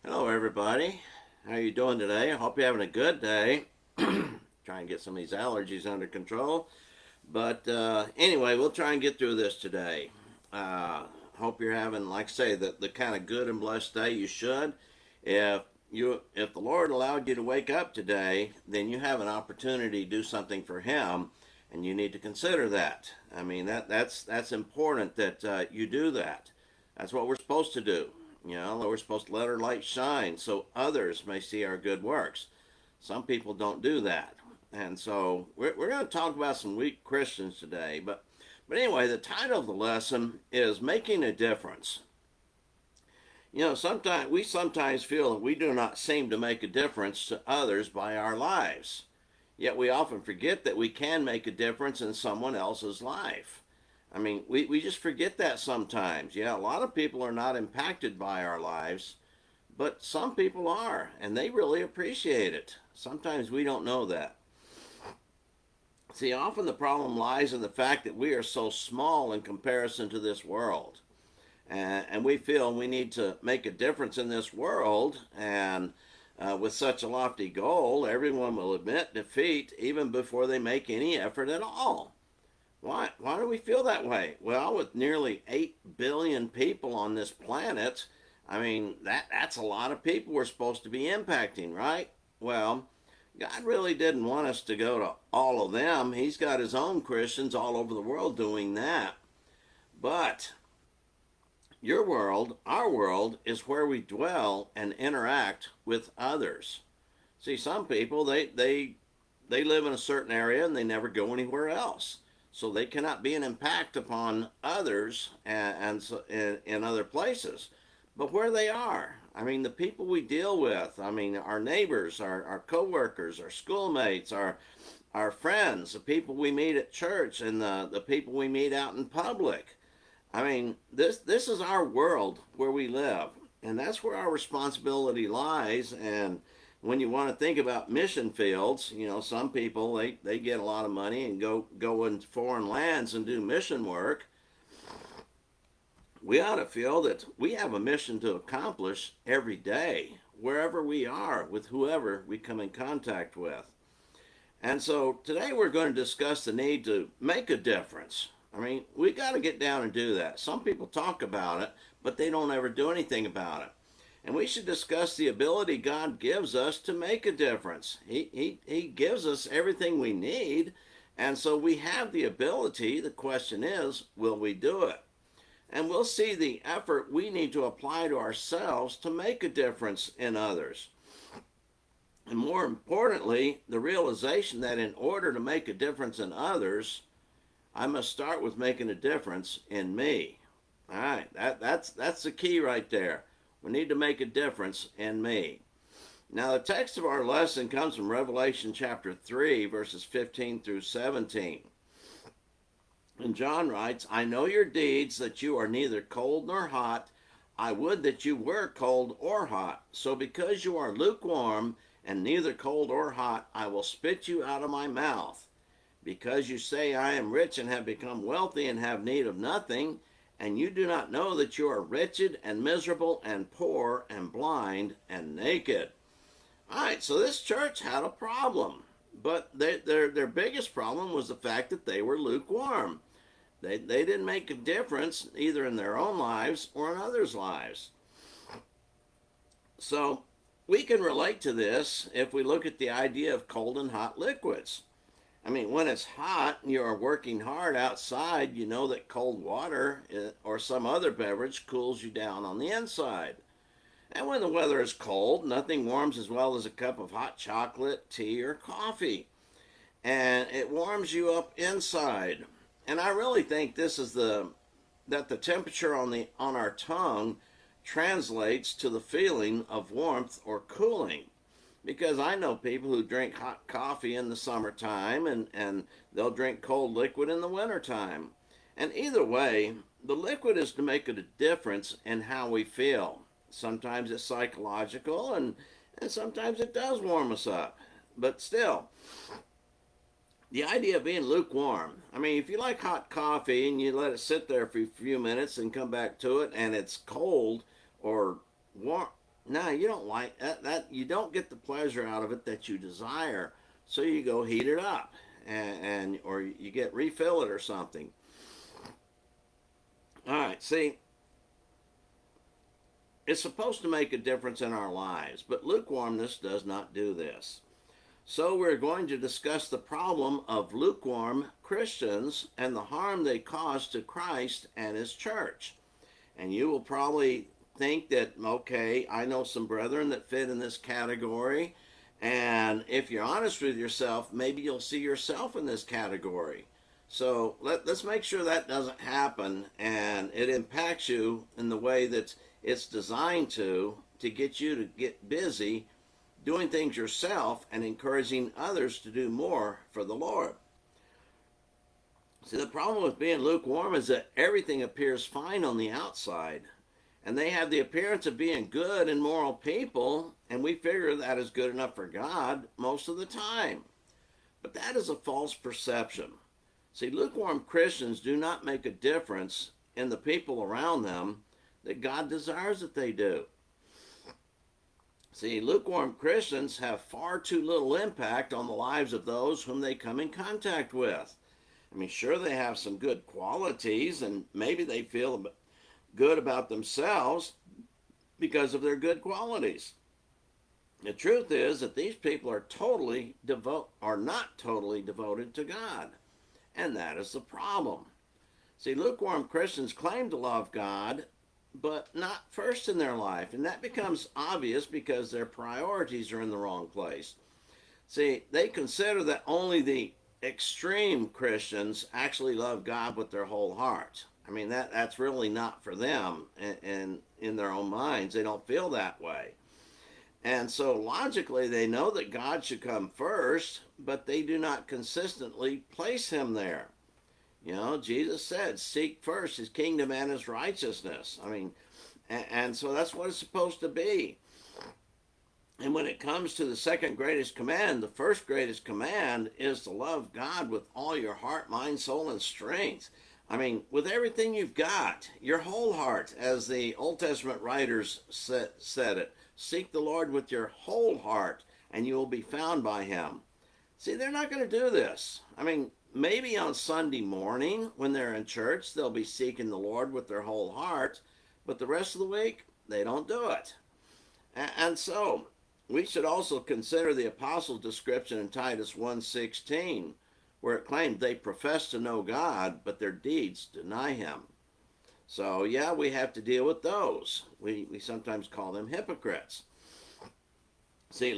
Hello, everybody. How you doing today? I hope you're having a good day. Try and get some of these allergies under control. But anyway, we'll try and get through this today. Uh, Hope you're having, like I say, the kind of good and blessed day you should. If if the Lord allowed you to wake up today, then you have an opportunity to do something for Him, and you need to consider that. I mean that's important that you do that. That's what we're supposed to do. You know, we're supposed to let our light shine so others may see our good works. Some people don't do that. And so we're going to talk about some weak Christians today. But anyway, the title of the lesson is Making a Difference. You know, sometimes feel that we do not seem to make a difference to others by our lives. Yet we often forget that we can make a difference in someone else's life. I mean, we just forget that sometimes. Yeah, a lot of people are not impacted by our lives, but some people are, and they really appreciate it. Sometimes we don't know that. See, often the problem lies in the fact that we are so small in comparison to this world. And we feel we need to make a difference in this world. And with such a lofty goal, everyone will admit defeat even before they make any effort at all. Why do we feel that way? Well, with nearly 8 billion people on this planet, I mean, that's a lot of people we're supposed to be impacting, right? Well, God really didn't want us to go to all of them. He's got his own Christians all over the world doing that. But your world, our world, is where we dwell and interact with others. See, some people they live in a certain area and they never go anywhere else, so they cannot be an impact upon others and so, in other places. But where they are, I mean, the people we deal with, I mean, our neighbors, our coworkers, our schoolmates, our friends, the people we meet at church, and the people we meet out in public. I mean, this is our world where we live, and that's where our responsibility lies. And when you want to think about mission fields, you know, some people they get a lot of money and go in foreign lands and do mission work. We ought to feel that we have a mission to accomplish every day, wherever we are, with whoever we come in contact with. And so today we're going to discuss the need to make a difference. I mean, we got to get down and do that. Some people talk about it, but they don't ever do anything about it. And we should discuss the ability God gives us to make a difference. He gives us everything we need, and so we have the ability. The question is, will we do it? And we'll see the effort we need to apply to ourselves to make a difference in others. And more importantly, the realization that in order to make a difference in others, I must start with making a difference in me. All right, that's the key right there. We need to make a difference in me. Now, the text of our lesson comes from Revelation chapter 3, verses 15 through 17. And John writes, I know your deeds, that you are neither cold nor hot. I would that you were cold or hot. So because you are lukewarm and neither cold or hot, I will spit you out of my mouth. Because you say, I am rich and have become wealthy and have need of nothing, and you do not know that you are wretched and miserable and poor and blind and naked. All right, so this church had a problem, but their biggest problem was the fact that they were lukewarm. They didn't make a difference either in their own lives or in others' lives. So we can relate to this if we look at the idea of cold and hot liquids. I mean, when it's hot and you are working hard outside, you know that cold water or some other beverage cools you down on the inside. And when the weather is cold, nothing warms as well as a cup of hot chocolate, tea, or coffee. And it warms you up inside. And I really think this is that the temperature on our tongue translates to the feeling of warmth or cooling, because I know people who drink hot coffee in the summertime and they'll drink cold liquid in the wintertime. And either way, the liquid is to make a difference in how we feel. Sometimes it's psychological, and sometimes it does warm us up. But still, the idea of being lukewarm. I mean, if you like hot coffee and you let it sit there for a few minutes and come back to it and it's cold or warm, No, you don't like that. You don't get the pleasure out of it that you desire. So you go heat it up, and or you get refill it or something. All right. See, it's supposed to make a difference in our lives, but lukewarmness does not do this. So we're going to discuss the problem of lukewarm Christians and the harm they cause to Christ and his church. And you will probably think that, okay, I know some brethren that fit in this category. And if you're honest with yourself, maybe you'll see yourself in this category. So let's make sure that doesn't happen and it impacts you in the way that it's designed to get you to get busy doing things yourself and encouraging others to do more for the Lord. See, the problem with being lukewarm is that everything appears fine on the outside, and they have the appearance of being good and moral people, and we figure that is good enough for God most of the time. But that is a false perception. See, lukewarm Christians do not make a difference in the people around them that God desires that they do. See, lukewarm Christians have far too little impact on the lives of those whom they come in contact with. I mean, sure, they have some good qualities, and maybe they feel good about themselves because of their good qualities. The truth is that these people are not totally devoted to God, and that is the problem. See, lukewarm Christians claim to love God, but not first in their life, and that becomes obvious because their priorities are in the wrong place. See, they consider that only the extreme Christians actually love God with their whole heart. I mean, that's really not for them, and in their own minds, they don't feel that way. And so logically, they know that God should come first, but they do not consistently place him there. You know, Jesus said, seek first his kingdom and his righteousness. I mean, and so that's what it's supposed to be. And when it comes to the second greatest command, the first greatest command is to love God with all your heart, mind, soul, and strength. I mean, with everything you've got, your whole heart, as the Old Testament writers said it. Seek the Lord with your whole heart, and you will be found by him. See, they're not going to do this. I mean, maybe on Sunday morning when they're in church, they'll be seeking the Lord with their whole heart, but the rest of the week, they don't do it. And so, we should also consider the apostles' description in Titus 1:16, where it claimed they profess to know God, but their deeds deny him. So, yeah, we have to deal with those. We sometimes call them hypocrites. See,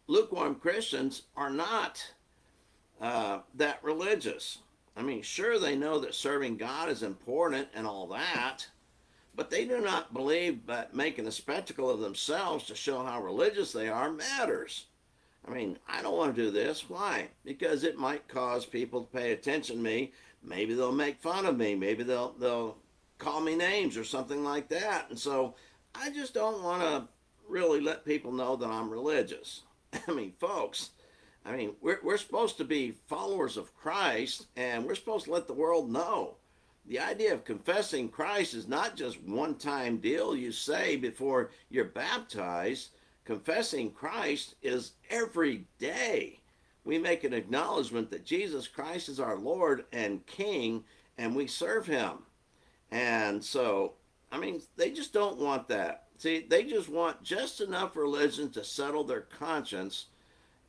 lukewarm Christians are not that religious. I mean, sure, they know that serving God is important and all that, but they do not believe that making a spectacle of themselves to show how religious they are matters. I mean, I don't want to do this. Why? Because it might cause people to pay attention to me. Maybe they'll make fun of me. Maybe they'll call me names or something like that. And so I just don't want to really let people know that I'm religious. I mean, folks, we're supposed to be followers of Christ, and we're supposed to let the world know. The idea of confessing Christ is not just one-time deal you say before you're baptized. Confessing Christ is every day. We make an acknowledgement that Jesus Christ is our Lord and King, and we serve him. And so, I mean, they just don't want that. See, they just want just enough religion to settle their conscience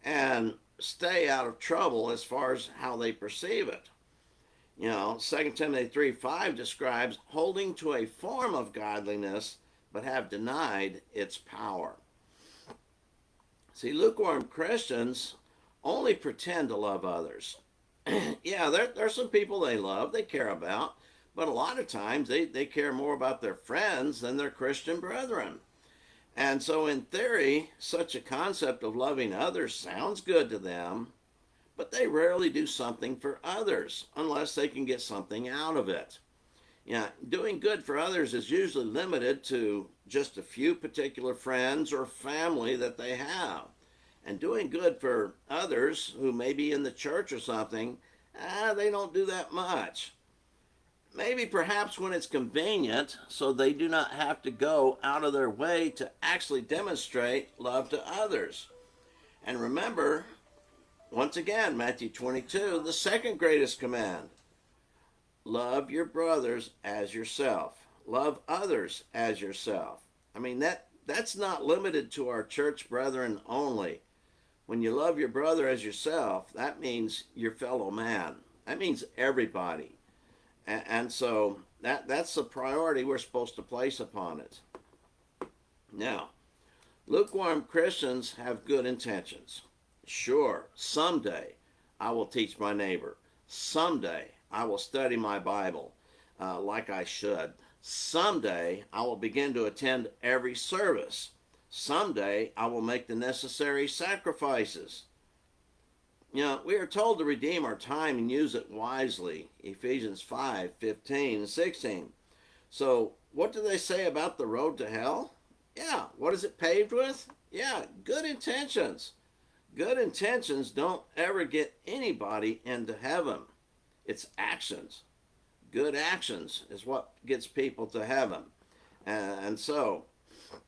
and stay out of trouble as far as how they perceive it. You know, 2 Timothy 3:5 describes holding to a form of godliness, but have denied its power. See, lukewarm Christians only pretend to love others. Yeah, there's some people they love, they care about, but a lot of times they care more about their friends than their Christian brethren. And so, in theory, such a concept of loving others sounds good to them, but they rarely do something for others unless they can get something out of it. Yeah, doing good for others is usually limited to just a few particular friends or family that they have. And doing good for others who may be in the church or something, they don't do that much. maybe perhaps when it's convenient, so they do not have to go out of their way to actually demonstrate love to others. And remember, once again, Matthew 22, the second greatest command: love your brothers as yourself. Love others as yourself. I mean, that's not limited to our church brethren only. When you love your brother as yourself, that means your fellow man. That means everybody. And so that's the priority we're supposed to place upon it. Now, lukewarm Christians have good intentions. Sure, someday I will teach my neighbor. Someday I will study my Bible like I should. Someday I will begin to attend every service. Someday I will make the necessary sacrifices. You know, we are told to redeem our time and use it wisely. Ephesians 5:15 and 16. So, what do they say about the road to hell? Yeah, what is it paved with? Yeah, good intentions. Good intentions don't ever get anybody into heaven. It's actions. Good actions is what gets people to heaven. And so,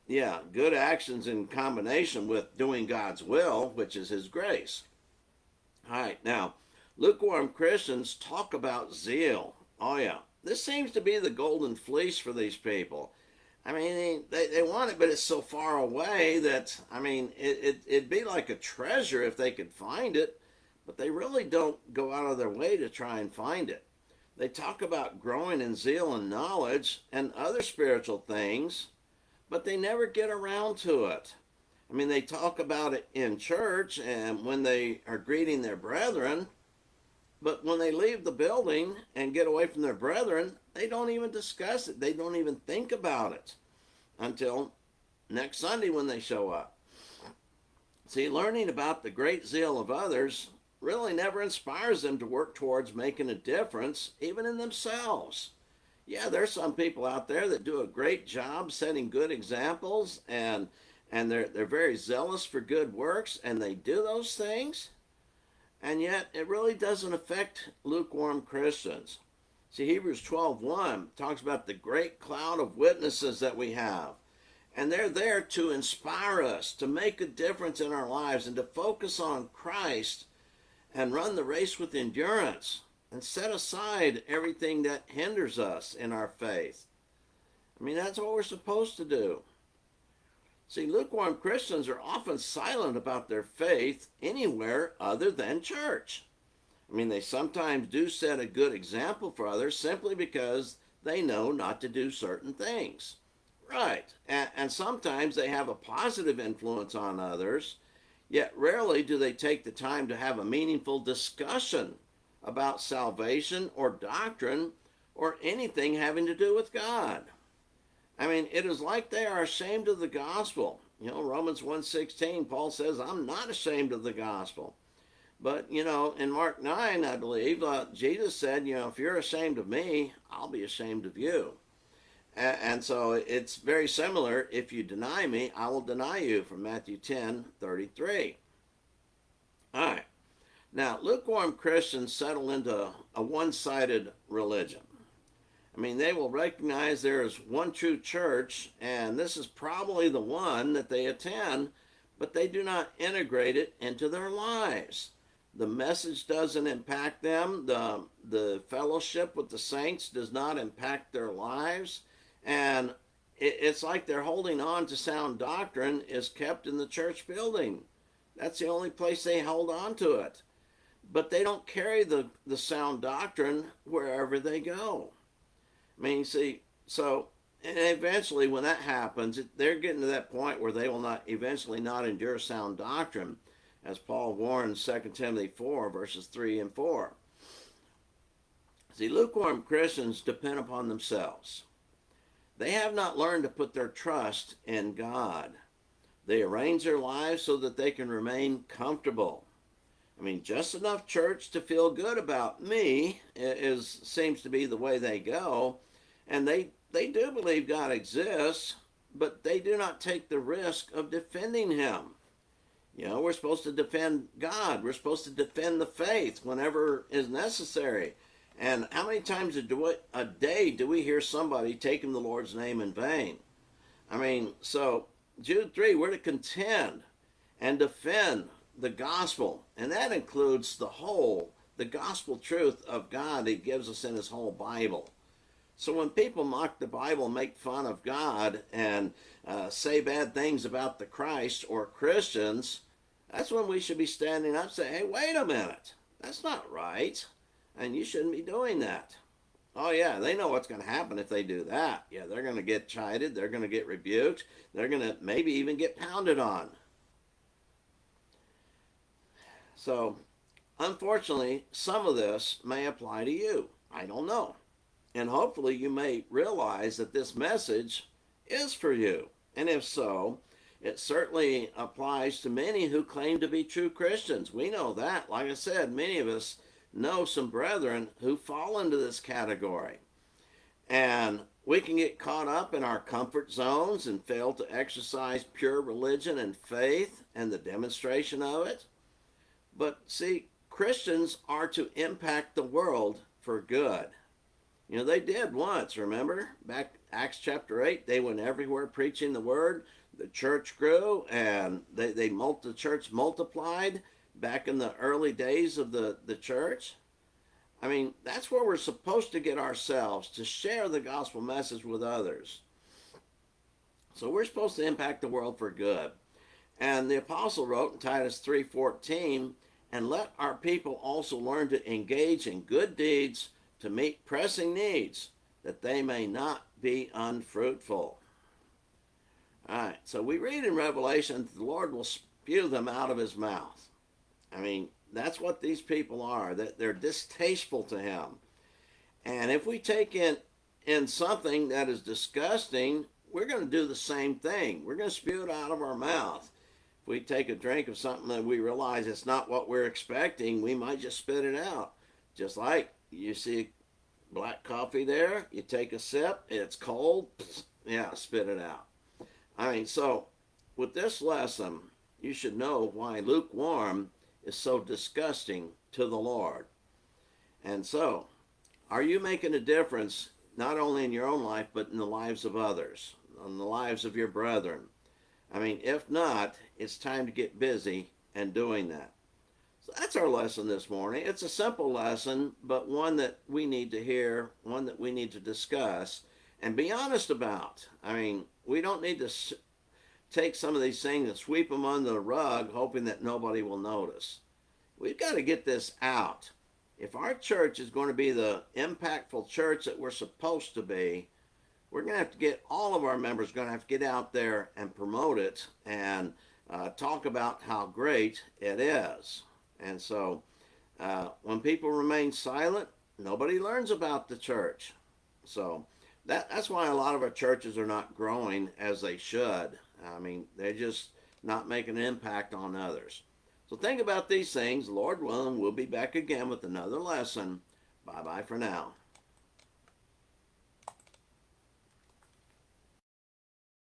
yeah, good actions in combination with doing God's will, which is His grace. All right, now, lukewarm Christians talk about zeal. Oh, yeah, this seems to be the golden fleece for these people. I mean, they want it, but it's so far away that, I mean, it'd be like a treasure if they could find it, but they really don't go out of their way to try and find it. They talk about growing in zeal and knowledge and other spiritual things, but they never get around to it. I mean, they talk about it in church and when they are greeting their brethren, but when they leave the building and get away from their brethren, they don't even discuss it. They don't even think about it until next Sunday when they show up. See, learning about the great zeal of others really never inspires them to work towards making a difference, even in themselves. Yeah, there's some people out there that do a great job setting good examples, and they're very zealous for good works, and they do those things, and yet it really doesn't affect lukewarm Christians. See, Hebrews 12:1 talks about the great cloud of witnesses that we have, and they're there to inspire us, to make a difference in our lives, and to focus on Christ and run the race with endurance and set aside everything that hinders us in our faith. I mean, that's what we're supposed to do. See, lukewarm Christians are often silent about their faith anywhere other than church. I mean, they sometimes do set a good example for others simply because they know not to do certain things. Right. And sometimes they have a positive influence on others, yet rarely do they take the time to have a meaningful discussion about salvation or doctrine or anything having to do with God. I mean, it is like they are ashamed of the gospel. You know, Romans 1:16, Paul says, I'm not ashamed of the gospel. But, you know, in Mark 9, I believe, Jesus said, you know, if you're ashamed of me, I'll be ashamed of you. And so it's very similar. If you deny me, I will deny you, from Matthew 10:33. All right. Now, lukewarm Christians settle into a one-sided religion. I mean, they will recognize there is one true church, and this is probably the one that they attend, but they do not integrate it into their lives. The message doesn't impact them. The fellowship with the saints does not impact their lives. And it's like they're holding on to sound doctrine is kept in the church building. That's the only place they hold on to it. But they don't carry the sound doctrine wherever they go. I mean, see, so and eventually when that happens, they're getting to that point where they will not eventually not endure sound doctrine, as Paul warns 2 Timothy 4, verses 3 and 4. See, lukewarm Christians depend upon themselves. They have not learned to put their trust in God. They arrange their lives so that they can remain comfortable. I mean, just enough church to feel good about me seems to be the way they go. And they do believe God exists, but they do not take the risk of defending him. You know, we're supposed to defend God. We're supposed to defend the faith whenever is necessary. And how many times a day do we hear somebody taking the Lord's name in vain? I mean, so Jude 3, we're to contend and defend the gospel, and that includes the gospel truth of God He gives us in His whole Bible. So when people mock the Bible, make fun of God, and say bad things about the Christ or Christians, that's when we should be standing up and say, hey, wait a minute, that's not right, and you shouldn't be doing that. Oh yeah, they know what's going to happen if they do that. Yeah, they're going to get chided, they're going to get rebuked, they're going to maybe even get pounded on. So, unfortunately, some of this may apply to you. I don't know. And hopefully you may realize that this message is for you. And if so, it certainly applies to many who claim to be true Christians. We know that. Like I said, many of us know some brethren who fall into this category. And we can get caught up in our comfort zones and fail to exercise pure religion and faith and the demonstration of it. But see, Christians are to impact the world for good. You know, they did once, remember? Back Acts chapter 8, they went everywhere preaching the word. The church grew, and the church multiplied back in the early days of the church. I mean, that's where we're supposed to get ourselves, to share the gospel message with others. So we're supposed to impact the world for good. And the apostle wrote in Titus 3:14, and let our people also learn to engage in good deeds to meet pressing needs, that they may not be unfruitful. All right, so we read in Revelation that the Lord will spew them out of His mouth. I mean, that's what these people are, that they're distasteful to Him. And if we take in something that is disgusting, we're going to do the same thing. We're going to spew it out of our mouth. If we take a drink of something that we realize it's not what we're expecting, we might just spit it out. Just like you see black coffee there, you take a sip, it's cold, yeah, spit it out. I mean, so with this lesson, you should know why lukewarm is so disgusting to the Lord. And so, are you making a difference not only in your own life, but in the lives of others, in the lives of your brethren? I mean, if not, it's time to get busy and doing that. So that's our lesson this morning. It's a simple lesson, but one that we need to hear, one that we need to discuss and be honest about. I mean, we don't need to take some of these things and sweep them under the rug, hoping that nobody will notice. We've got to get this out. If our church is going to be the impactful church that we're supposed to be, we're going to have to get all of our members going to have to get out there and promote it and talk about how great it is. And so when people remain silent, nobody learns about the church. So that's why a lot of our churches are not growing as they should. I mean, they're just not making an impact on others. So think about these things. Lord willing, we'll be back again with another lesson. Bye-bye for now.